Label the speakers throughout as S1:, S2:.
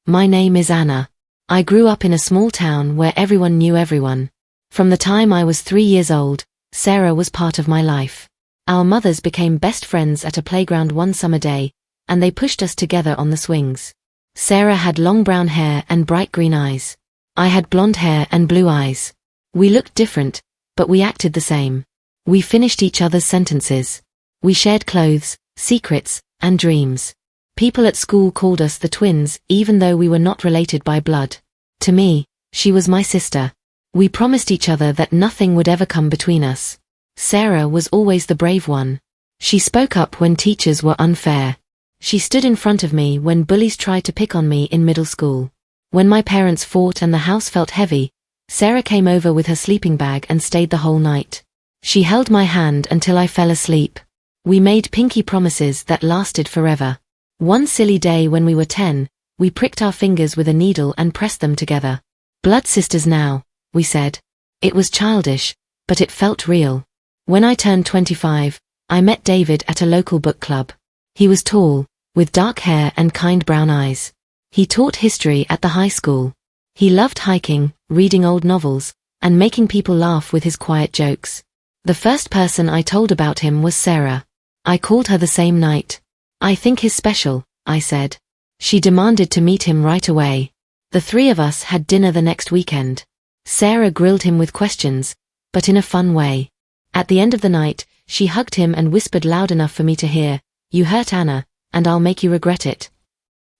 S1: My name is Anna. I grew up in a small town where everyone knew everyone. From the time I was 3 years old, Sarah was part of my life. Our mothers became best friends at a playground one summer day, and they pushed us together on the swings. Sarah had long brown hair and bright green eyes. I had blonde hair and blue eyes. We looked different, but we acted the same. We finished each other's sentences. We shared clothes, secrets, and dreams. People at school called us the twins, even though we were not related by blood. To me, she was my sister. We promised each other that nothing would ever come between us. Sarah was always the brave one. She spoke up when teachers were unfair. She stood in front of me when bullies tried to pick on me in middle school. When my parents fought and the house felt heavy, Sarah came over with her sleeping bag and stayed the whole night. She held my hand until I fell asleep. We made pinky promises that lasted forever. One silly day when we were 10, we pricked our fingers with a needle and pressed them together. Blood sisters now, we said. It was childish, but it felt real. When I turned 25, I met David at a local book club. He was tall, with dark hair and kind brown eyes. He taught history at the high school. He loved hiking, reading old novels, and making people laugh with his quiet jokes. The first person I told about him was Sarah. I called her the same night. I think he's special, I said. She demanded to meet him right away. The three of us had dinner the next weekend. Sarah grilled him with questions, but in a fun way. At the end of the night, she hugged him and whispered loud enough for me to hear, "You hurt Anna, and I'll make you regret it."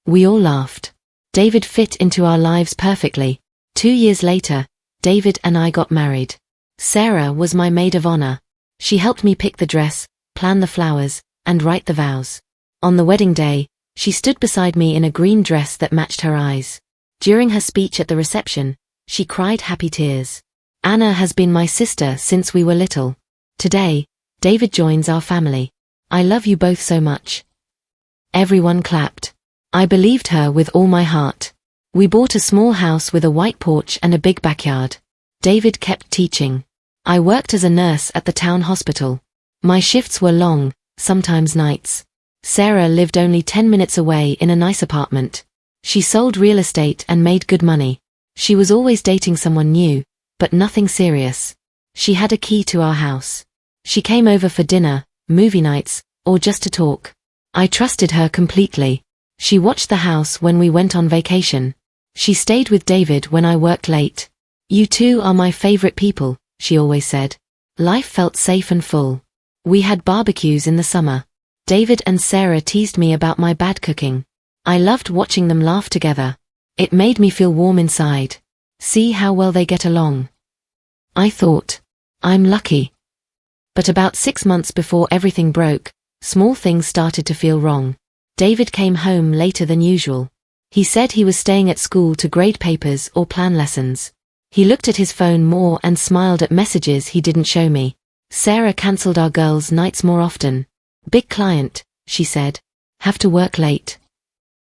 S1: We all laughed. David fit into our lives perfectly. 2 years later, David and I got married. Sarah was my maid of honor. She helped me pick the dress, plan the flowers, and write the vows. On the wedding day, she stood beside me in a green dress that matched her eyes. During her speech at the reception, she cried happy tears. Anna has been my sister since we were little. Today, David joins our family. I love you both so much. Everyone clapped. I believed her with all my heart. We bought a small house with a white porch and a big backyard. David kept teaching. I worked as a nurse at the town hospital. My shifts were long, sometimes nights. Sarah lived only 10 minutes away in a nice apartment. She sold real estate and made good money. She was always dating someone new, but nothing serious. She had a key to our house. She came over for dinner, movie nights, or just to talk. I trusted her completely. She watched the house when we went on vacation. She stayed with David when I worked late. "You two are my favorite people," she always said. Life felt safe and full. We had barbecues in the summer. David and Sarah teased me about my bad cooking. I loved watching them laugh together. It made me feel warm inside. See how well they get along. I thought, I'm lucky. But about 6 months before everything broke, small things started to feel wrong. David came home later than usual. He said he was staying at school to grade papers or plan lessons. He looked at his phone more and smiled at messages he didn't show me. Sarah cancelled our girls' nights more often. "Big client," she said. "Have to work late."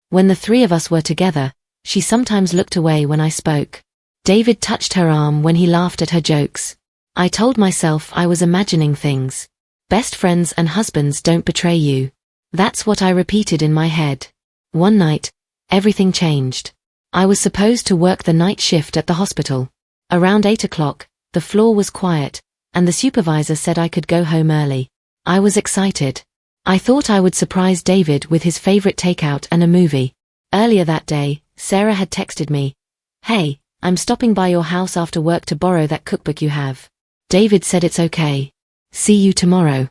S1: When the three of us were together, she sometimes looked away when I spoke. David touched her arm when he laughed at her jokes. I told myself I was imagining things. Best friends and husbands don't betray you. That's what I repeated in my head. One night, everything changed. I was supposed to work the night shift at the hospital. Around 8 o'clock, the floor was quiet, and the supervisor said I could go home early. I was excited. I thought I would surprise David with his favorite takeout and a movie. Earlier that day, Sarah had texted me, "Hey, I'm stopping by your house after work to borrow that cookbook you have." David said it's okay. "See you tomorrow."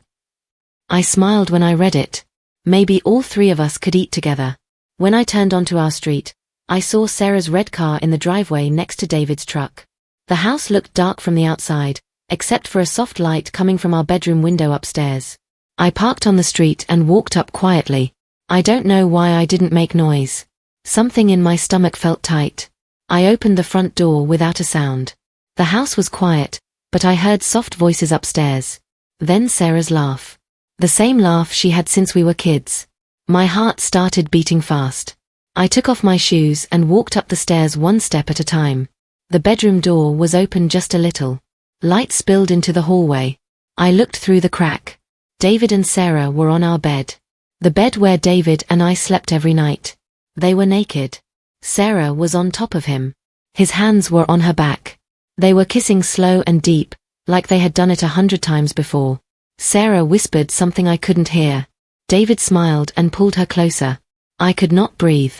S1: I smiled when I read it. Maybe all three of us could eat together. When I turned onto our street, I saw Sarah's red car in the driveway next to David's truck. The house looked dark from the outside, except for a soft light coming from our bedroom window upstairs. I parked on the street and walked up quietly. I don't know why I didn't make noise. Something in my stomach felt tight. I opened the front door without a sound. The house was quiet, but I heard soft voices upstairs. Then Sarah's laugh. The same laugh she had since we were kids. My heart started beating fast. I took off my shoes and walked up the stairs one step at a time. The bedroom door was open just a little. Light spilled into the hallway. I looked through the crack. David and Sarah were on our bed. The bed where David and I slept every night. They were naked. Sarah was on top of him. His hands were on her back. They were kissing slow and deep, like they had done it 100 times before. Sarah whispered something I couldn't hear. David smiled and pulled her closer. I could not breathe.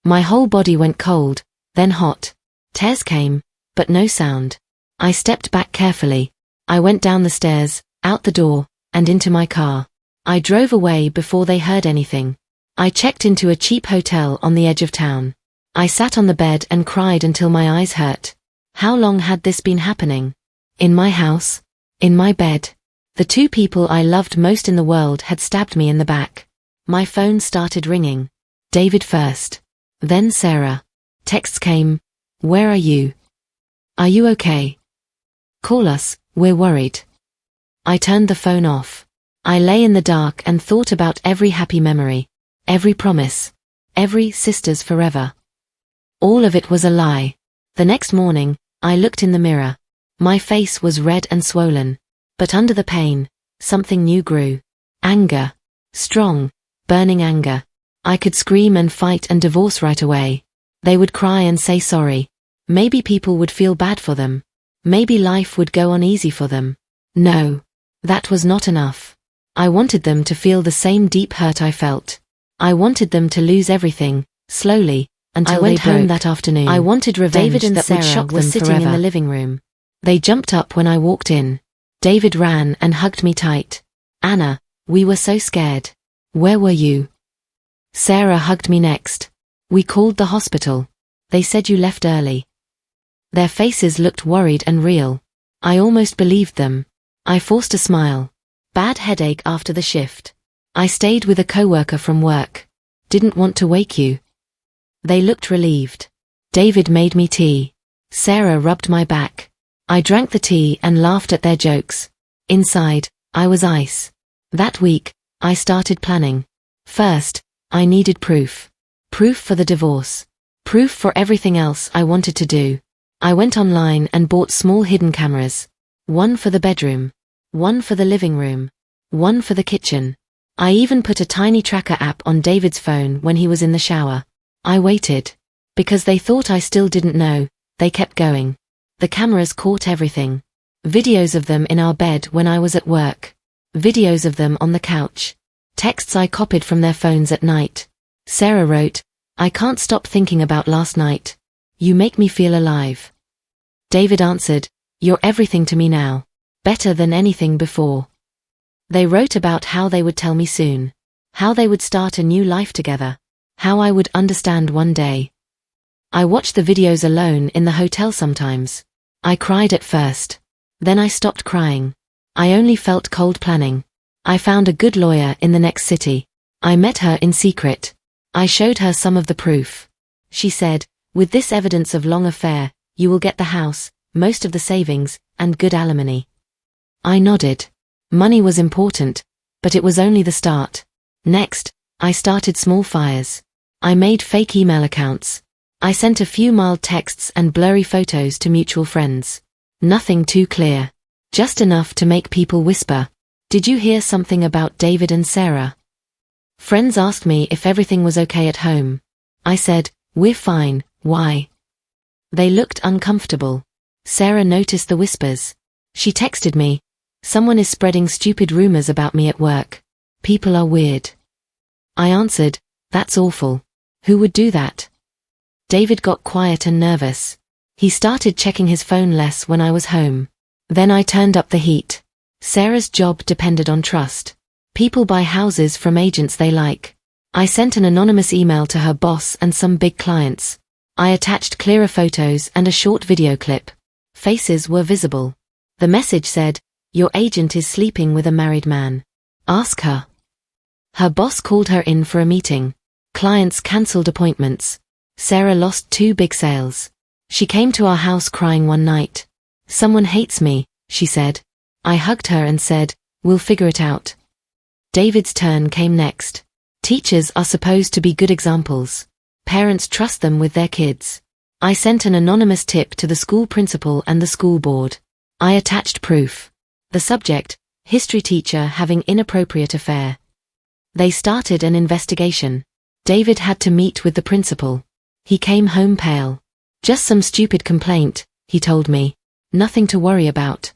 S1: My whole body went cold, then hot. Tears came, but no sound. I stepped back carefully. I went down the stairs, out the door, and into my car. I drove away before they heard anything. I checked into a cheap hotel on the edge of town. I sat on the bed and cried until my eyes hurt. How long had this been happening? In my house? In my bed? The two people I loved most in the world had stabbed me in the back. My phone started ringing. David first. Then Sarah. Texts came. Where are you? Are you okay? Call us, we're worried. I turned the phone off. I lay in the dark and thought about every happy memory, every promise, every sisters forever. All of it was a lie. The next morning, I looked in the mirror. My face was red and swollen. But under the pain, something new grew. Anger. Strong, burning anger. I could scream and fight and divorce right away. They would cry and say sorry. Maybe people would feel bad for them. Maybe life would go on easy for them. No. That was not enough. I wanted them to feel the same deep hurt I felt. I wanted them to lose everything, slowly, until they broke. I went home that afternoon. I wanted revenge. David and Sarah were sitting in the living room. They jumped up when I walked in. David ran and hugged me tight. Anna, we were so scared. Where were you? Sarah hugged me next. We called the hospital. They said you left early. Their faces looked worried and real. I almost believed them. I forced a smile. Bad headache after the shift. I stayed with a coworker from work. Didn't want to wake you. They looked relieved. David made me tea. Sarah rubbed my back. I drank the tea and laughed at their jokes. Inside, I was ice. That week, I started planning. First, I needed proof. Proof for the divorce. Proof for everything else I wanted to do. I went online and bought small hidden cameras. One for the bedroom. One for the living room. One for the kitchen. I even put a tiny tracker app on David's phone when he was in the shower. I waited. Because they thought I still didn't know, they kept going. The cameras caught everything. Videos of them in our bed when I was at work. Videos of them on the couch. Texts I copied from their phones at night. Sarah wrote, I can't stop thinking about last night. You make me feel alive. David answered, you're everything to me now. Better than anything before. They wrote about how they would tell me soon. How they would start a new life together. How I would understand one day. I watched the videos alone in the hotel sometimes. I cried at first. Then I stopped crying. I only felt cold planning. I found a good lawyer in the next city. I met her in secret. I showed her some of the proof. She said, with this evidence of long affair, you will get the house, most of the savings, and good alimony. I nodded. Money was important, but it was only the start. Next, I started small fires. I made fake email accounts. I sent a few mild texts and blurry photos to mutual friends. Nothing too clear. Just enough to make people whisper, did you hear something about David and Sarah? Friends asked me if everything was okay at home. I said, we're fine, why? They looked uncomfortable. Sarah noticed the whispers. She texted me, someone is spreading stupid rumors about me at work. People are weird. I answered, that's awful. Who would do that? David got quiet and nervous. He started checking his phone less when I was home. Then I turned up the heat. Sarah's job depended on trust. People buy houses from agents they like. I sent an anonymous email to her boss and some big clients. I attached clearer photos and a short video clip. Faces were visible. The message said, your agent is sleeping with a married man. Ask her. Her boss called her in for a meeting. Clients cancelled appointments. Sarah lost 2 big sales. She came to our house crying one night. Someone hates me, she said. I hugged her and said, we'll figure it out. David's turn came next. Teachers are supposed to be good examples. Parents trust them with their kids. I sent an anonymous tip to the school principal and the school board. I attached proof. The subject, history teacher having inappropriate affair. They started an investigation. David had to meet with the principal. He came home pale. Just some stupid complaint, he told me. Nothing to worry about.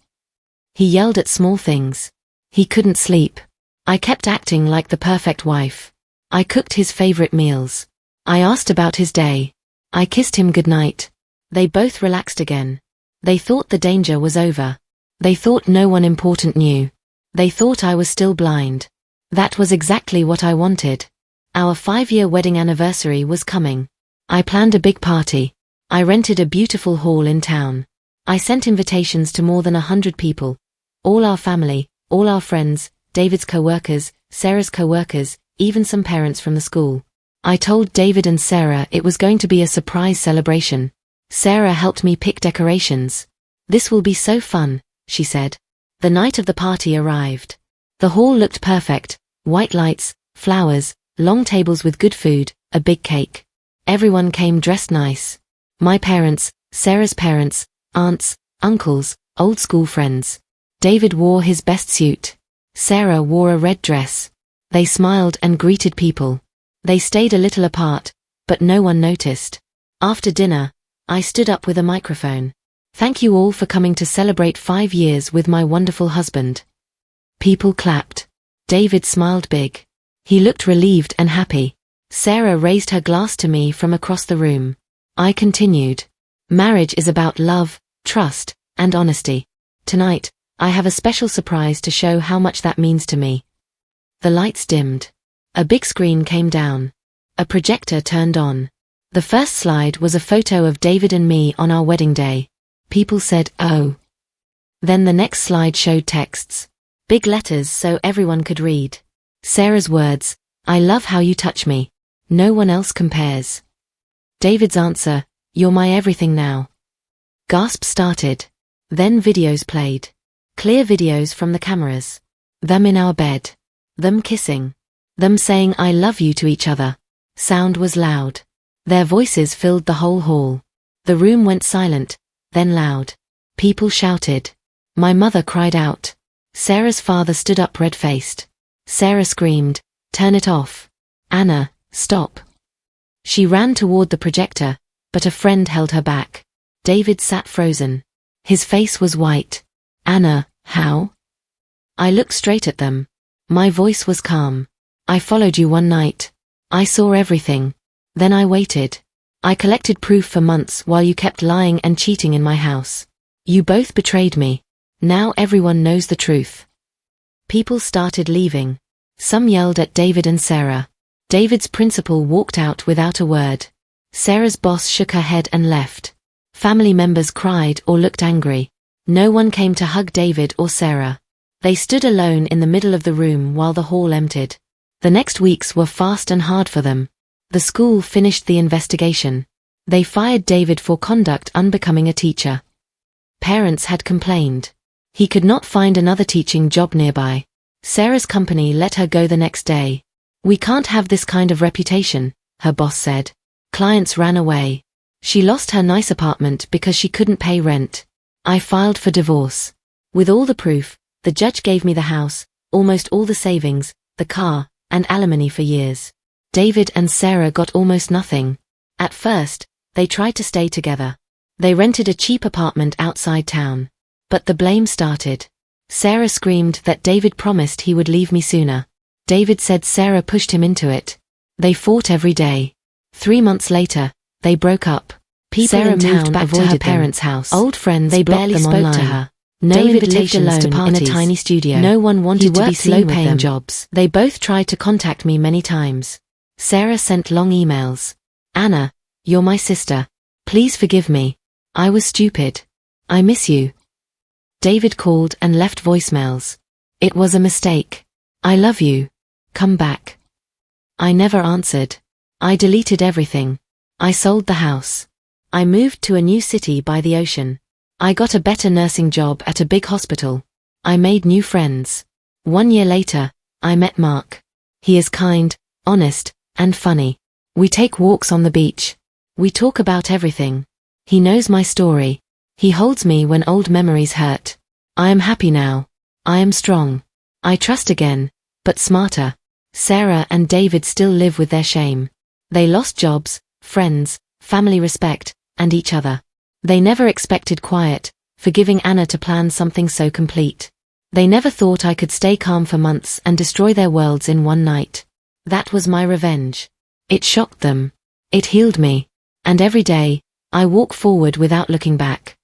S1: He yelled at small things. He couldn't sleep. I kept acting like the perfect wife. I cooked his favorite meals. I asked about his day. I kissed him goodnight. They both relaxed again. They thought the danger was over. They thought no one important knew. They thought I was still blind. That was exactly what I wanted. Our 5-year wedding anniversary was coming. I planned a big party. I rented a beautiful hall in town. I sent invitations to more than 100 people. All our family, all our friends, David's co-workers, Sarah's co-workers, even some parents from the school. I told David and Sarah it was going to be a surprise celebration. Sarah helped me pick decorations. This will be so fun, she said. The night of the party arrived. The hall looked perfect. White lights, flowers, long tables with good food, a big cake. Everyone came dressed nice. My parents, Sarah's parents, aunts, uncles, old school friends. David wore his best suit. Sarah wore a red dress. They smiled and greeted people. They stayed a little apart, but no one noticed. After dinner, I stood up with a microphone. Thank you all for coming to celebrate 5 years with my wonderful husband. People clapped. David smiled big. He looked relieved and happy. Sarah raised her glass to me from across the room. I continued. Marriage is about love, trust, and honesty. Tonight, I have a special surprise to show how much that means to me. The lights dimmed. A big screen came down. A projector turned on. The first slide was a photo of David and me on our wedding day. People said, "Oh." Then the next slide showed texts. Big letters so everyone could read. Sarah's words, "I love how you touch me. No one else compares." David's answer, "You're my everything now." Gasps started. Then videos played. Clear videos from the cameras. Them in our bed. Them kissing. Them saying "I love you" to each other. Sound was loud. Their voices filled the whole hall. The room went silent, then loud. People shouted. My mother cried out. Sarah's father stood up red-faced. Sarah screamed, "Turn it off. Anna, stop." She ran toward the projector, but a friend held her back. David sat frozen. His face was white. "Anna, how?" I looked straight at them. My voice was calm. "I followed you one night. I saw everything. Then I waited. I collected proof for months while you kept lying and cheating in my house. You both betrayed me. Now everyone knows the truth." People started leaving. Some yelled at David and Sarah. David's principal walked out without a word. Sarah's boss shook her head and left. Family members cried or looked angry. No one came to hug David or Sarah. They stood alone in the middle of the room while the hall emptied. The next weeks were fast and hard for them. The school finished the investigation. They fired David for conduct unbecoming a teacher. Parents had complained. He could not find another teaching job nearby. Sarah's company let her go the next day. "We can't have this kind of reputation," her boss said. Clients ran away. She lost her nice apartment because she couldn't pay rent. I filed for divorce. With all the proof, the judge gave me the house, almost all the savings, the car, and alimony for years. David and Sarah got almost nothing. At first, they tried to stay together. They rented a cheap apartment outside town. But the blame started. Sarah screamed that David promised he would leave me sooner. David said Sarah pushed him into it. They fought every day. 3 months later, they broke up. People
S2: Sarah
S1: in town
S2: moved back to
S1: avoided
S2: her
S1: parents' house. Old friends
S2: They
S1: blocked
S2: barely
S1: them
S2: spoke
S1: online.
S2: to her.
S1: No
S2: David
S1: invitations
S2: lived
S1: to
S2: alone
S1: parties.
S2: in a tiny studio.
S1: No one wanted to be seen with
S2: low-paying
S1: them.
S2: jobs.
S1: They both tried to contact me many times. Sarah sent long emails. "Anna, you're my sister. Please forgive me. I was stupid. I miss you." David called and left voicemails. "It was a mistake. I love you. Come back." I never answered. I deleted everything. I sold the house. I moved to a new city by the ocean. I got a better nursing job at a big hospital. I made new friends. 1 year later, I met Mark. He is kind, honest, and funny. We take walks on the beach. We talk about everything. He knows my story. He holds me when old memories hurt. I am happy now. I am strong. I trust again, but smarter. Sarah and David still live with their shame. They lost jobs, friends, family respect, and each other. They never expected quiet, forgiving Anna to plan something so complete. They never thought I could stay calm for months and destroy their worlds in one night. That was my revenge. It shocked them. It healed me. And every day, I walk forward without looking back.